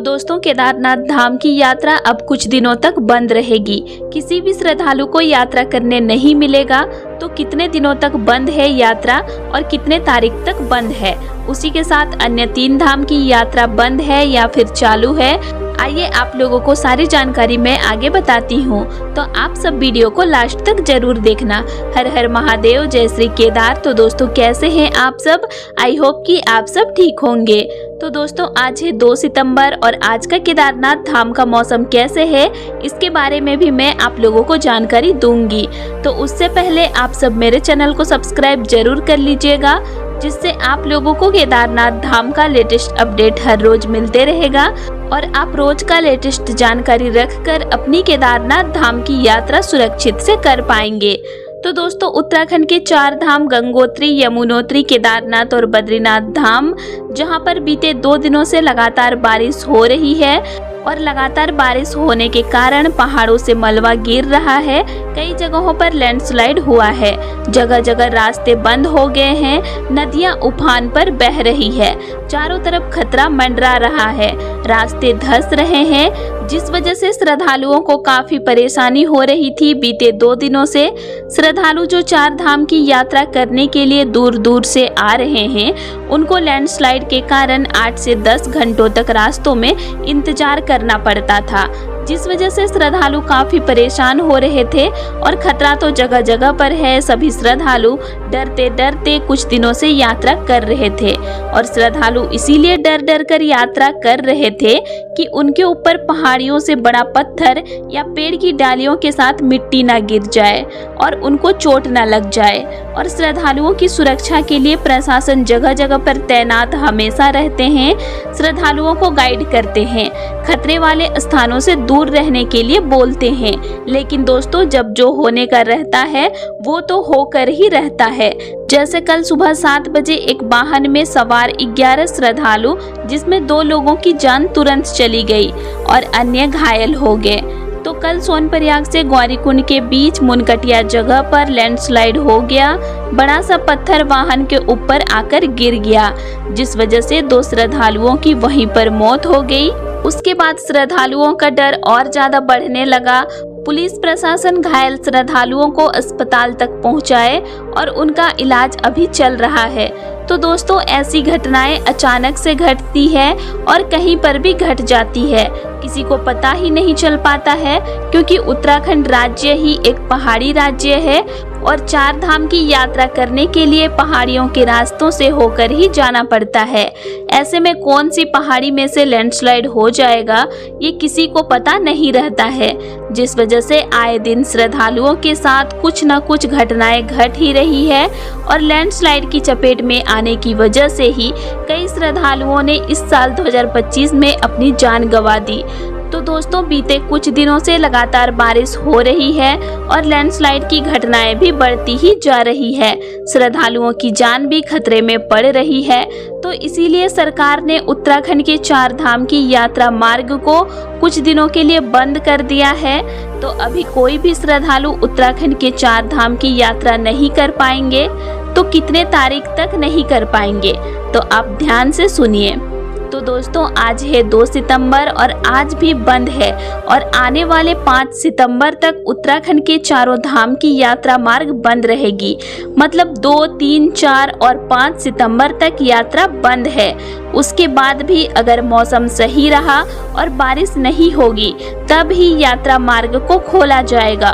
दोस्तों, केदारनाथ धाम की यात्रा अब कुछ दिनों तक बंद रहेगी। किसी भी श्रद्धालु को यात्रा करने नहीं मिलेगा। तो कितने दिनों तक बंद है यात्रा और कितने तारीख तक बंद है, उसी के साथ अन्य 3 धाम की यात्रा बंद है या फिर चालू है, आइए आप लोगों को सारी जानकारी मैं आगे बताती हूँ। तो आप सब वीडियो को लास्ट तक जरूर देखना। हर हर महादेव, जय श्री केदार। तो दोस्तों, कैसे हैं आप सब? आई होप कि आप सब ठीक होंगे। तो दोस्तों, आज है 2 सितंबर और आज का केदारनाथ धाम का मौसम कैसे है, इसके बारे में भी मैं आप लोगों को जानकारी दूंगी। तो उससे पहले आप सब मेरे चैनल को सब्सक्राइब जरूर कर लीजिएगा, जिससे आप लोगों को केदारनाथ धाम का लेटेस्ट अपडेट हर रोज मिलते रहेगा और आप रोज का लेटेस्ट जानकारी रखकर अपनी केदारनाथ धाम की यात्रा सुरक्षित से कर पाएंगे। तो दोस्तों, उत्तराखंड के 4 धाम गंगोत्री, यमुनोत्री, केदारनाथ और बद्रीनाथ धाम, जहां पर बीते 2 दिनों से लगातार बारिश हो रही है और लगातार बारिश होने के कारण पहाड़ों से मलबा गिर रहा है। कई जगहों पर लैंडस्लाइड हुआ है, जगह जगह रास्ते बंद हो गए हैं, नदियां उफान पर बह रही है, चारों तरफ खतरा मंडरा रहा है, रास्ते धंस रहे हैं, जिस वजह से श्रद्धालुओं को काफी परेशानी हो रही थी। बीते 2 दिनों से श्रद्धालु जो 4 धाम की यात्रा करने के लिए दूर दूर से आ रहे हैं, उनको लैंडस्लाइड के कारण 8 से 10 घंटों तक रास्तों में इंतजार करना पड़ता था, जिस वजह से श्रद्धालु काफी परेशान हो रहे थे और खतरा तो जगह जगह पर है। सभी श्रद्धालु डरते डरते कुछ दिनों से यात्रा कर रहे थे और श्रद्धालु इसीलिए डर डर कर यात्रा कर रहे थे कि उनके ऊपर पहाड़ियों से बड़ा पत्थर या पेड़ की डालियों के साथ मिट्टी ना गिर जाए और उनको चोट ना लग जाए। और श्रद्धालुओं की सुरक्षा के लिए प्रशासन जगह जगह पर तैनात हमेशा रहते हैं, श्रद्धालुओं को गाइड करते हैं, खतरे वाले स्थानों से दूर रहने के लिए बोलते हैं। लेकिन दोस्तों, जब जो होने का रहता है वो तो होकर ही रहता है। जैसे कल सुबह 7 बजे एक वाहन में सवार 11 श्रद्धालु, जिसमें 2 लोगों की जान तुरंत चली गई और अन्य घायल हो गए। तो कल सोनप्रयाग से गौरीकुंड के बीच मुनकटिया जगह पर लैंडस्लाइड हो गया। बड़ा सा पत्थर वाहन के ऊपर आकर गिर गया, जिस वजह से 2 श्रद्धालुओं की वहीं पर मौत हो गई। उसके बाद श्रद्धालुओं का डर और ज्यादा बढ़ने लगा। पुलिस प्रशासन घायल श्रद्धालुओं को अस्पताल तक पहुंचाए और उनका इलाज अभी चल रहा है। तो दोस्तों, ऐसी घटनाएं अचानक से घटती है और कहीं पर भी घट जाती है, किसी को पता ही नहीं चल पाता है, क्योंकि उत्तराखंड राज्य ही एक पहाड़ी राज्य है और 4 धाम की यात्रा करने के लिए पहाड़ियों के रास्तों से होकर ही जाना पड़ता है। ऐसे में कौन सी पहाड़ी में से लैंडस्लाइड हो जाएगा, ये किसी को पता नहीं रहता है, जिस वजह से आए दिन श्रद्धालुओं के साथ कुछ न कुछ घटनाएं घट ही रही है और लैंडस्लाइड की चपेट में आने की वजह से ही कई श्रद्धालुओं ने इस साल 2025 में अपनी जान गंवा दी। तो दोस्तों, बीते कुछ दिनों से लगातार बारिश हो रही है और लैंडस्लाइड की घटनाएं भी बढ़ती ही जा रही है, श्रद्धालुओं की जान भी खतरे में पड़ रही है। तो इसीलिए सरकार ने उत्तराखंड के 4 धाम की यात्रा मार्ग को कुछ दिनों के लिए बंद कर दिया है। तो अभी कोई भी श्रद्धालु उत्तराखंड के 4 धाम की यात्रा नहीं कर पाएंगे। तो कितने तारीख तक नहीं कर पाएंगे, तो आप ध्यान से सुनिए। तो दोस्तों, आज है 2 सितंबर और आज भी बंद है और आने वाले 5 सितंबर तक उत्तराखंड के 4 धाम की यात्रा मार्ग बंद रहेगी। मतलब 2, 3, 4 और 5 सितंबर तक यात्रा बंद है। उसके बाद भी अगर मौसम सही रहा और बारिश नहीं होगी, तब ही यात्रा मार्ग को खोला जाएगा,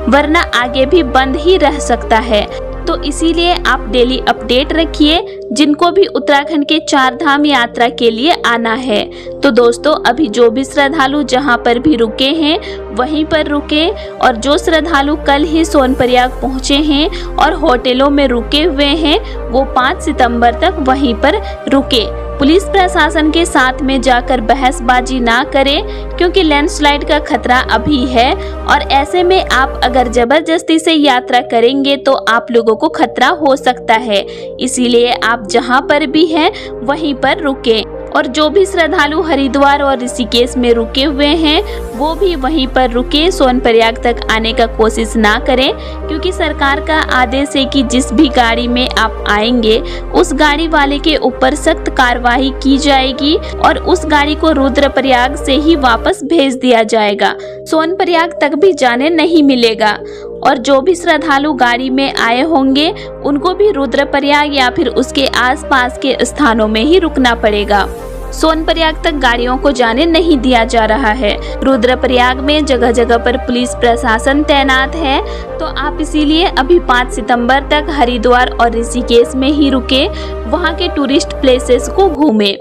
वरना आगे भी बंद ही रह सकता है। तो इसीलिए आप डेली अपडेट रखिए, जिनको भी उत्तराखंड के 4 धाम यात्रा के लिए आना है। तो दोस्तों, अभी जो भी श्रद्धालु जहां पर भी रुके हैं वहीं पर रुके, और जो श्रद्धालु कल ही सोनप्रयाग पहुंचे हैं और होटलों में रुके हुए हैं, वो 5 सितंबर तक वहीं पर रुके। पुलिस प्रशासन के साथ में जाकर बहसबाजी ना करें, क्योंकि लैंडस्लाइड का खतरा अभी है और ऐसे में आप अगर जबरदस्ती से यात्रा करेंगे तो आप लोगों को खतरा हो सकता है। इसीलिए आप जहां पर भी हैं वहीं पर रुकें और जो भी श्रद्धालु हरिद्वार और ऋषिकेश में रुके हुए हैं वो भी वहीं पर रुके, सोनप्रयाग तक आने का कोशिश ना करें, क्योंकि सरकार का आदेश है कि जिस भी गाड़ी में आप आएंगे उस गाड़ी वाले के ऊपर सख्त कार्रवाई की जाएगी और उस गाड़ी को रुद्रप्रयाग से ही वापस भेज दिया जाएगा। सोनप्रयाग तक भी जाने नहीं मिलेगा और जो भी श्रद्धालु गाड़ी में आए होंगे उनको भी रुद्रप्रयाग या फिर उसके आसपास के स्थानों में ही रुकना पड़ेगा। सोनप्रयाग तक गाड़ियों को जाने नहीं दिया जा रहा है। रुद्रप्रयाग में जगह जगह पर पुलिस प्रशासन तैनात है, तो आप इसीलिए अभी 5 सितंबर तक हरिद्वार और ऋषिकेश में ही रुके, वहां के टूरिस्ट प्लेसेस को घूमें।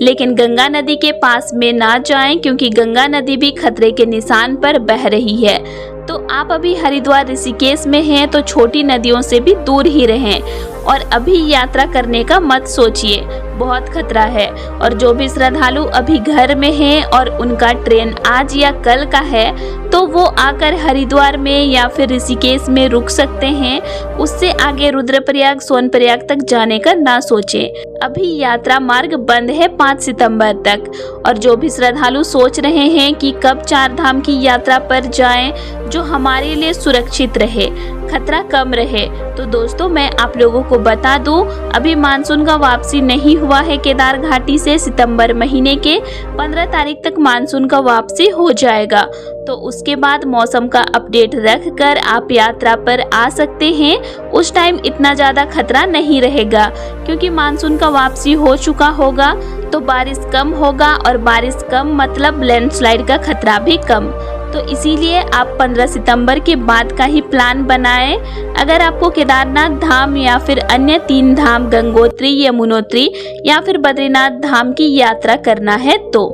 लेकिन गंगा नदी के पास में ना जाएं, क्योंकि गंगा नदी भी खतरे के निशान पर बह रही है। तो आप अभी हरिद्वार ऋषिकेश में हैं तो छोटी नदियों से भी दूर ही रहें और अभी यात्रा करने का मत सोचिए, बहुत खतरा है। और जो भी श्रद्धालु अभी घर में हैं और उनका ट्रेन आज या कल का है तो वो आकर हरिद्वार में या फिर ऋषिकेश में रुक सकते हैं। उससे आगे रुद्रप्रयाग सोनप्रयाग तक जाने का ना सोचें। अभी यात्रा मार्ग बंद है 5 सितंबर तक। और जो भी श्रद्धालु सोच रहे हैं कि कब 4 धाम की यात्रा पर जाएं जो हमारे लिए सुरक्षित रहे, खतरा कम रहे, तो दोस्तों मैं आप लोगों को बता दूं, अभी मानसून का वापसी नहीं हुआ है केदार घाटी से। सितंबर महीने के 15 तारीख तक मानसून का वापसी हो जाएगा, तो उसके बाद मौसम का अपडेट रख कर आप यात्रा पर आ सकते हैं। उस टाइम इतना ज़्यादा खतरा नहीं रहेगा, क्योंकि मानसून का वापसी हो चुका होगा, तो बारिश कम होगा और बारिश कम मतलब लैंडस्लाइड का खतरा भी कम। तो इसीलिए आप 15 सितंबर के बाद का ही प्लान बनाएं। अगर आपको केदारनाथ धाम या फिर अन्य 3 धाम गंगोत्री, यमुनोत्री या फिर बद्रीनाथ धाम की यात्रा करना है तो।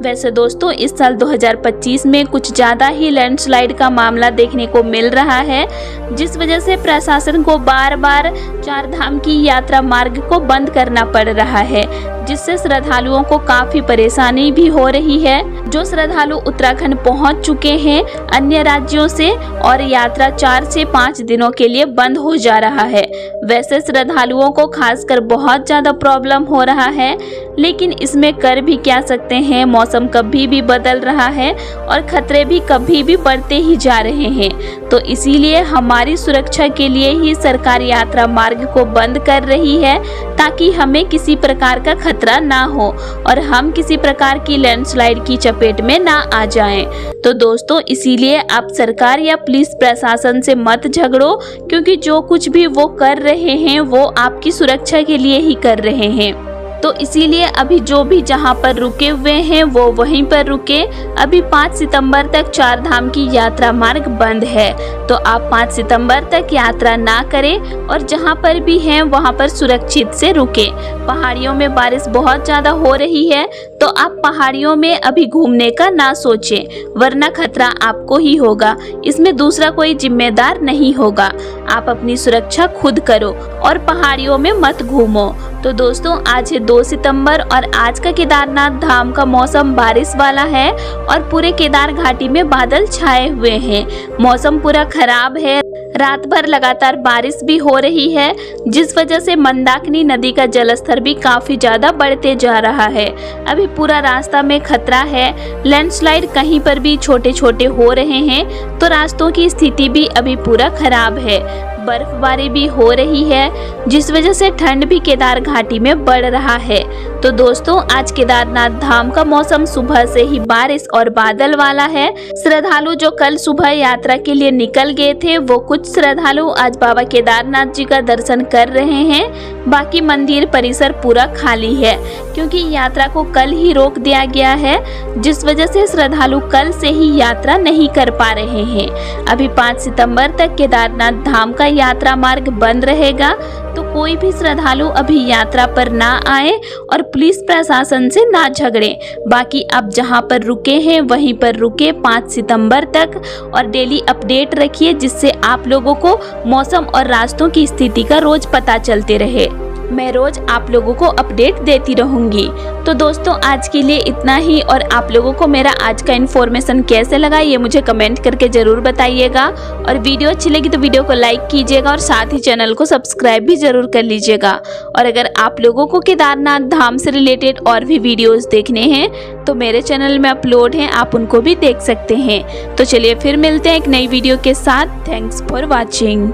वैसे दोस्तों इस साल 2025 में कुछ ज़्यादा ही लैंडस्लाइड का मामला देखने को मिल रहा है, जिस वजह से प्रशासन को बार बार 4 धाम की यात्रा मार्ग को बंद करना पड़ रहा है, जिससे श्रद्धालुओं को काफ़ी परेशानी भी हो रही है। जो श्रद्धालु उत्तराखंड पहुंच चुके हैं अन्य राज्यों से और यात्रा 4 से 5 दिनों के लिए बंद हो जा रहा है, वैसे श्रद्धालुओं को खासकर बहुत ज़्यादा प्रॉब्लम हो रहा है। लेकिन इसमें कर भी क्या सकते हैं, मौसम कभी भी बदल रहा है और खतरे भी कभी भी बढ़ते ही जा रहे हैं। तो इसीलिए हमारी सुरक्षा के लिए ही सरकार यात्रा मार्ग को बंद कर रही है, ताकि हमें किसी प्रकार का खतरा ना हो और हम किसी प्रकार की लैंडस्लाइड की चपेट में ना आ जाएं। तो दोस्तों इसीलिए आप सरकार या पुलिस प्रशासन से मत झगड़ो, क्योंकि जो कुछ भी वो कर रहे हैं वो आपकी सुरक्षा के लिए ही कर रहे हैं। तो इसीलिए अभी जो भी जहां पर रुके हुए हैं वो वहीं पर रुके। अभी 5 सितंबर तक 4 धाम की यात्रा मार्ग बंद है, तो आप 5 सितंबर तक यात्रा ना करें और जहां पर भी हैं वहां पर सुरक्षित से रुके। पहाड़ियों में बारिश बहुत ज़्यादा हो रही है, तो आप पहाड़ियों में अभी घूमने का ना सोचें, वरना खतरा आपको ही होगा, इसमें दूसरा कोई जिम्मेदार नहीं होगा। आप अपनी सुरक्षा खुद करो और पहाड़ियों में मत घूमो। तो दोस्तों आज है 2 सितंबर और आज का केदारनाथ धाम का मौसम बारिश वाला है और पूरे केदार घाटी में बादल छाए हुए हैं। मौसम पूरा खराब है, रात भर लगातार बारिश भी हो रही है, जिस वजह से मंदाकिनी नदी का जलस्तर भी काफी ज्यादा बढ़ते जा रहा है। अभी पूरा रास्ता में खतरा है, लैंडस्लाइड कहीं पर भी छोटे छोटे हो रहे हैं, तो रास्तों की स्थिति भी अभी पूरा खराब है। बर्फबारी भी हो रही है, जिस वजह से ठंड भी केदार घाटी में बढ़ रहा है। तो दोस्तों आज केदारनाथ धाम का मौसम सुबह से ही बारिश और बादल वाला है। श्रद्धालु जो कल सुबह यात्रा के लिए निकल गए थे, वो कुछ श्रद्धालु आज बाबा केदारनाथ जी का दर्शन कर रहे हैं। बाकी मंदिर परिसर पूरा खाली है, क्योंकि यात्रा को कल ही रोक दिया गया है, जिस वजह से श्रद्धालु कल से ही यात्रा नहीं कर पा रहे हैं। अभी 5 सितंबर तक केदारनाथ धाम का यात्रा मार्ग बंद रहेगा, तो कोई भी श्रद्धालु अभी यात्रा पर ना आए और पुलिस प्रशासन से ना झगड़े। बाकी आप जहां पर रुके हैं वहीं पर रुके 5 सितंबर तक और डेली अपडेट रखिए, जिससे आप लोगों को मौसम और रास्तों की स्थिति का रोज पता चलते रहे। मैं रोज आप लोगों को अपडेट देती रहूंगी। तो दोस्तों आज के लिए इतना ही, और आप लोगों को मेरा आज का इन्फॉर्मेशन कैसे लगा ये मुझे कमेंट करके जरूर बताइएगा। और वीडियो अच्छी लगी तो वीडियो को लाइक कीजिएगा और साथ ही चैनल को सब्सक्राइब भी जरूर कर लीजिएगा। और अगर आप लोगों को केदारनाथ धाम से रिलेटेड और भी वीडियोस देखने हैं तो मेरे चैनल में अपलोड हैं, आप उनको भी देख सकते हैं। तो चलिए फिर मिलते हैं एक नई वीडियो के साथ। Thanks for watching.